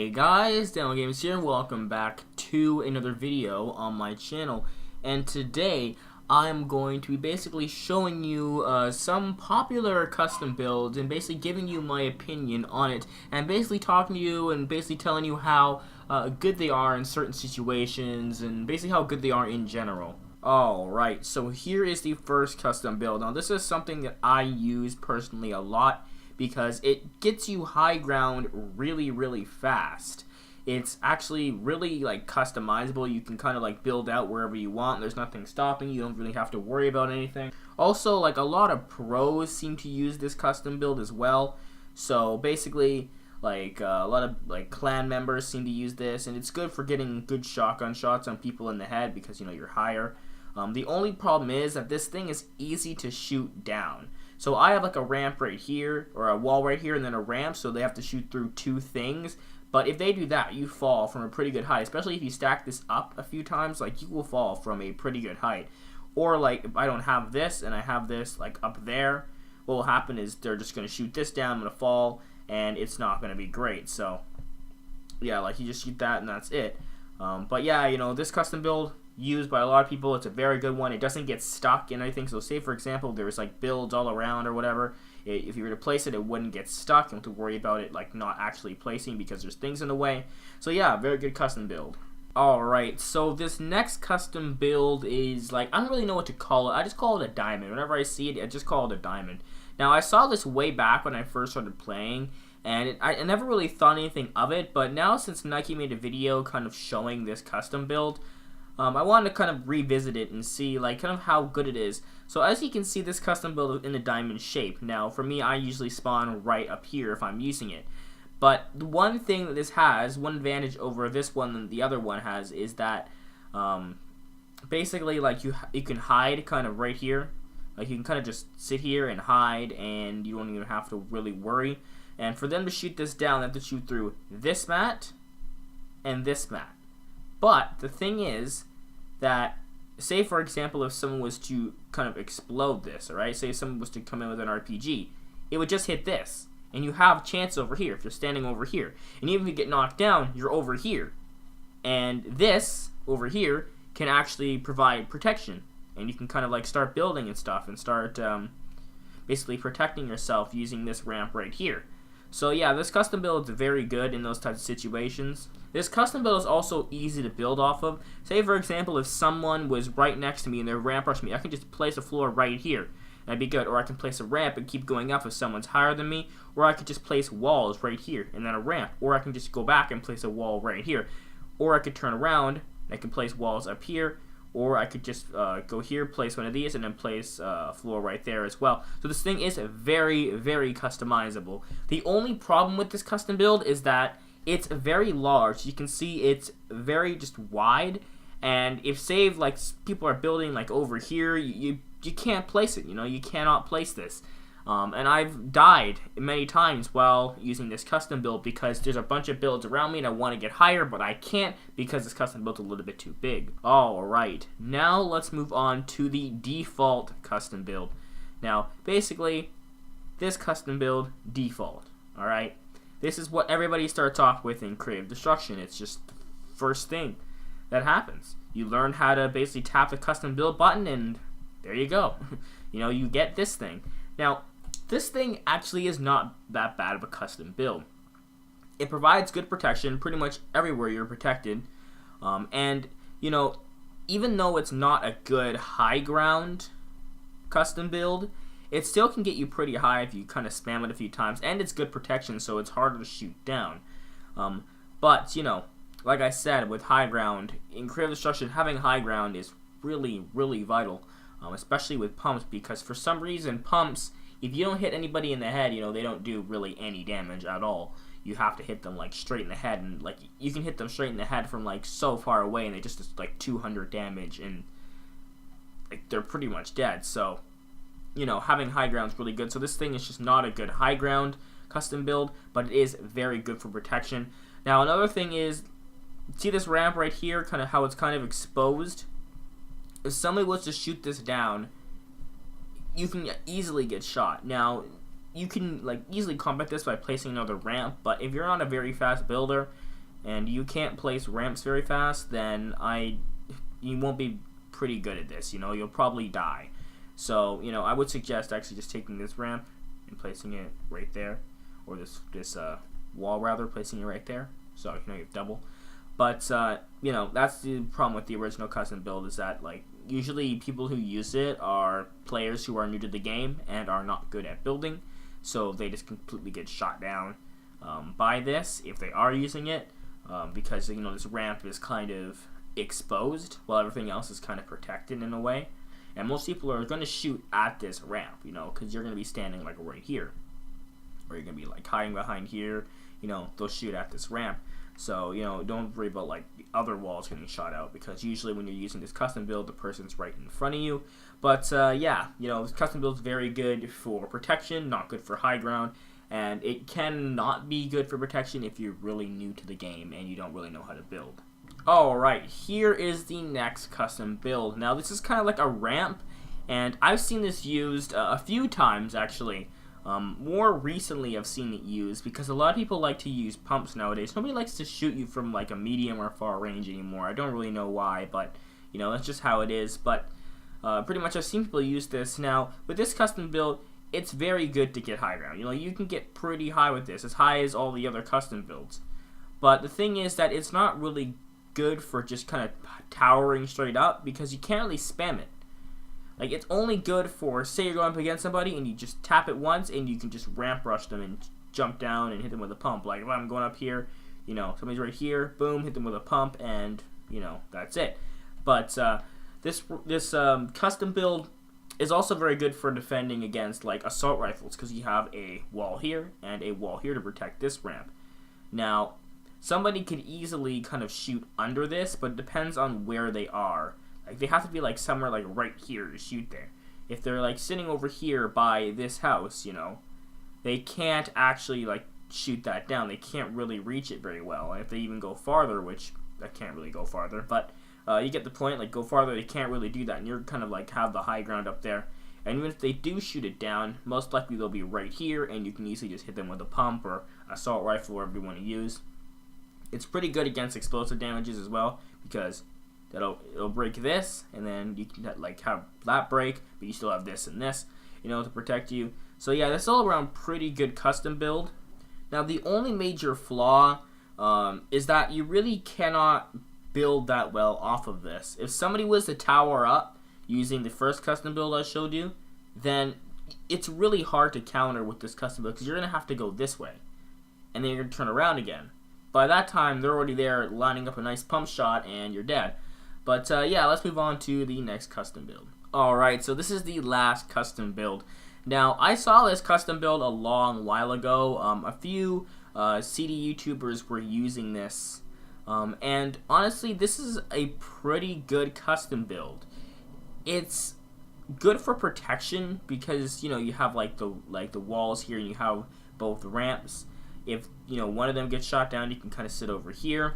Hey guys, DanielGames here. Welcome back to another video on my channel. And today I'm going to be basically showing you some popular custom builds and basically giving you my opinion on it, and basically talking to you and basically telling you how good they are in certain situations and basically how good they are in general. Alright, so here is the first custom build. Now this is something that I use personally a lot, because it gets you high ground really fast. It's actually really like customizable. You can kind of like build out wherever you want. There's nothing stopping you. You don't really have to worry about anything. Also, like, a lot of pros seem to use this custom build as well. So basically, like, a lot of like clan members seem to use this, and it's good for getting good shotgun shots on people in the head because, you know, you're higher. The only problem is that this thing is easy to shoot down. So I have like a ramp right here, or a wall right here, and then a ramp, so they have to shoot through two things. But if they do that, you fall from a pretty good height, especially if you stack this up a few times. Like, you will fall from a pretty good height. Or like, if I don't have this and I have this like up there, what will happen is they're just going to shoot this down, I'm going to fall, and it's not going to be great. So yeah, like, you just shoot that and that's it. But yeah, you know, this custom build used by a lot of people. It's a very good one. It doesn't get stuck in anything. So say, for example, there's like builds all around or whatever, if you were to place it, it wouldn't get stuck. You don't have to worry about it like not actually placing because there's things in the way. So yeah, very good custom build. Alright, so this next custom build is, like, I don't really know what to call it. I just call it a diamond. Whenever I see it, I just call it a diamond. Now, I saw this way back when I first started playing, and I never really thought anything of it, but now since Nike made a video kind of showing this custom build, I wanted to kind of revisit it and see, like, kind of how good it is. So as you can see, this custom build is in a diamond shape. Now, for me, I usually spawn right up here if I'm using it. But the one thing that this has, one advantage over this one than the other one has, is that basically, like, you can hide kind of right here. Like, you can kind of just sit here and hide, and you don't even have to really worry. And for them to shoot this down, they have to shoot through this mat and this mat. But the thing is that, say for example, if someone was to kind of explode this, alright? Say if someone was to come in with an RPG, it would just hit this. And you have a chance over here if you're standing over here. And even if you get knocked down, you're over here. And this, over here, can actually provide protection. And you can kind of like start building and stuff and start basically protecting yourself using this ramp right here. So yeah, this custom build is very good in those types of situations. This custom build is also easy to build off of. Say for example, if someone was right next to me and they're ramp rushing me, I can just place a floor right here. That'd be good. Or I can place a ramp and keep going up if someone's higher than me. Or I could just place walls right here and then a ramp. Or I can just go back and place a wall right here. Or I could turn around and I can place walls up here. Or I could just go here, place one of these, and then place a floor right there as well. So this thing is very customizable. The only problem with this custom build is that it's very large. You can see it's very just wide. And if, say, like, people are building like over here, you can't place it. You know, you cannot place this. And I've died many times while using this custom build because there's a bunch of builds around me and I want to get higher, but I can't because this custom build's a little bit too big. Alright, now let's move on to the default custom build. Now, basically, this custom build, default. Alright, this is what everybody starts off with in Creative Destruction. It's just the first thing that happens. You learn how to basically tap the custom build button and there you go. You know, you get this thing. Now, this thing actually is not that bad of a custom build. It provides good protection pretty much everywhere you're protected. And, you know, even though it's not a good high ground custom build, it still can get you pretty high if you kind of spam it a few times. And it's good protection, so it's harder to shoot down. But, you know, like I said, with high ground, in Creative Destruction, having high ground is really vital. Especially with pumps, because for some reason, pumps, if you don't hit anybody in the head, you know, they don't do really any damage at all. You have to hit them like straight in the head, and like you can hit them straight in the head from like so far away, and they just like 200 damage, and like they're pretty much dead. So, you know, having high ground is really good. So this thing is just not a good high ground custom build, but it is very good for protection. Now another thing is, see this ramp right here, kind of how it's kind of exposed. If somebody was to shoot this down, you can easily get shot. Now, you can like easily combat this by placing another ramp, but if you're not a very fast builder, and you can't place ramps very fast, then you won't be pretty good at this. You'll probably die. So I would suggest actually just taking this ramp and placing it right there, or this wall rather, placing it right there. So you have double. But that's the problem with the original custom build, is that usually people who use it are players who are new to the game and are not good at building, so they just completely get shot down by this if they are using it, because this ramp is kind of exposed while everything else is kind of protected in a way, and most people are going to shoot at this ramp, because you're going to be standing right here, or you're going to be hiding behind here. They'll shoot at this ramp. So, don't worry about the other walls getting shot out, because usually when you're using this custom build, the person's right in front of you. But, yeah, this custom build is very good for protection, not good for high ground, and it can not be good for protection if you're really new to the game and you don't really know how to build. Alright, here is the next custom build. Now, this is kind of like a ramp, and I've seen this used a few times, actually. More recently I've seen it used because a lot of people like to use pumps nowadays. Nobody likes to shoot you from a medium or far range anymore. I don't really know why, but that's just how it is. But pretty much I've seen people use this. Now with this custom build, it's very good to get high ground. You can get pretty high with this, as high as all the other custom builds. But the thing is that it's not really good for just kind of towering straight up, because you can't really spam it. It's only good for, say you're going up against somebody and you just tap it once and you can just ramp rush them and jump down and hit them with a pump. If I'm going up here, somebody's right here, boom, hit them with a pump, and, that's it. But this custom build is also very good for defending against, assault rifles, because you have a wall here and a wall here to protect this ramp. Now, somebody could easily kind of shoot under this, but it depends on where they are. They have to be somewhere right here to shoot there. If they're sitting over here by this house, they can't actually shoot that down. They can't really reach it very well. And if they even go farther, which I can't really go farther, but you get the point. Go farther, they can't really do that, and you're kind of have the high ground up there. And even if they do shoot it down, most likely they'll be right here, and you can easily just hit them with a pump or assault rifle, whatever you want to use. It's pretty good against explosive damages as well, because it'll break this, and then you can have that break, but you still have this and this, to protect you. So yeah, this is all around pretty good custom build. Now the only major flaw is that you really cannot build that well off of this. If somebody was to tower up using the first custom build I showed you, then it's really hard to counter with this custom build, because you're going to have to go this way, and then you're going to turn around again. By that time, they're already there lining up a nice pump shot, and you're dead. But yeah, let's move on to the next custom build. Alright, so this is the last custom build. Now, I saw this custom build a long while ago. A few CD YouTubers were using this. And honestly, this is a pretty good custom build. It's good for protection because, you have the walls here, and you have both ramps. If, one of them gets shot down, you can kind of sit over here.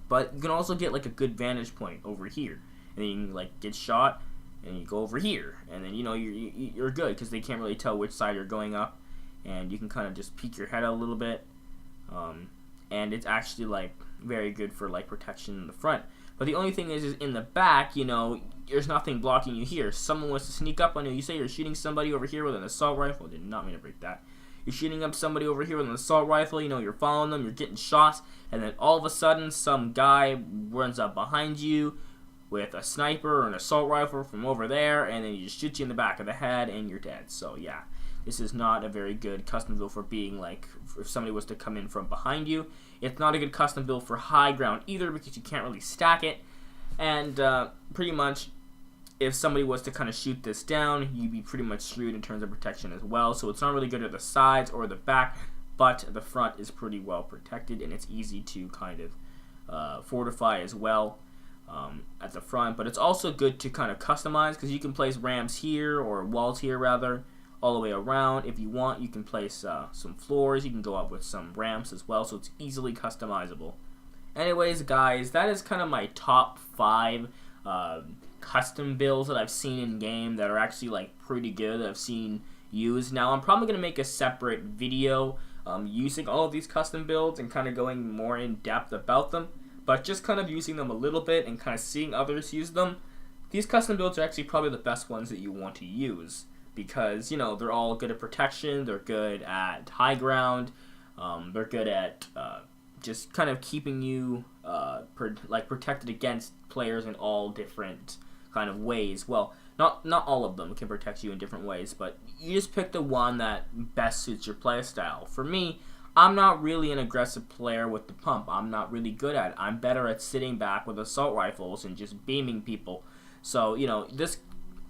But you can also get a good vantage point over here, and then you can get shot, and you go over here, and then you're good, because they can't really tell which side you're going up, and you can kind of just peek your head out a little bit, and it's actually very good for protection in the front. But the only thing is in the back, there's nothing blocking you here. Someone wants to sneak up on you. You say you're shooting somebody over here with an assault rifle. I did not mean to break that. You're shooting up somebody over here with an assault rifle, you're following them, you're getting shots, and then all of a sudden some guy runs up behind you with a sniper or an assault rifle from over there, and then he just shoots you in the back of the head, and you're dead. So yeah, this is not a very good custom build for being if somebody was to come in from behind you. It's not a good custom build for high ground either, because you can't really stack it, and pretty much if somebody was to kind of shoot this down, you'd be pretty much screwed in terms of protection as well. So it's not really good at the sides or the back, but the front is pretty well protected, and it's easy to kind of fortify as well at the front. But it's also good to kind of customize, because you can place ramps here, or walls here rather, all the way around. If you want, you can place some floors. You can go up with some ramps as well, so it's easily customizable. Anyways, guys, that is kind of my top 5 custom builds that I've seen in game that are actually pretty good that I've seen used. Now I'm probably gonna make a separate video using all of these custom builds and kind of going more in depth about them, but just kind of using them a little bit and kind of seeing others use them. These custom builds are actually probably the best ones that you want to use because, you know, they're all good at protection, they're good at high ground, they're good at just kind of keeping you protected against players in all different kind of ways. Well, not all of them can protect you in different ways, but you just pick the one that best suits your play style. For me, I'm not really an aggressive player with the pump. I'm not really good at it. I'm better at sitting back with assault rifles and just beaming people. So, you know, this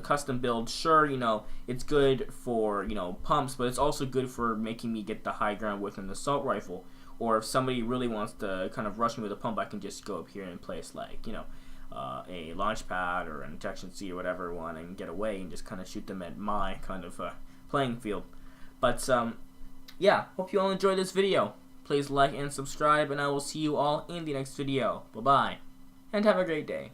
custom build, sure, you know, it's good for, you know, pumps, but it's also good for making me get the high ground with an assault rifle. Or if somebody really wants to kind of rush me with a pump, I can just go up here and place, like, you know, a launch pad or an ejection seat or whatever one and get away and just kind of shoot them at my kind of playing field. But yeah, hope you all enjoyed this video. Please like and subscribe, and I will see you all in the next video. Bye bye, and have a great day.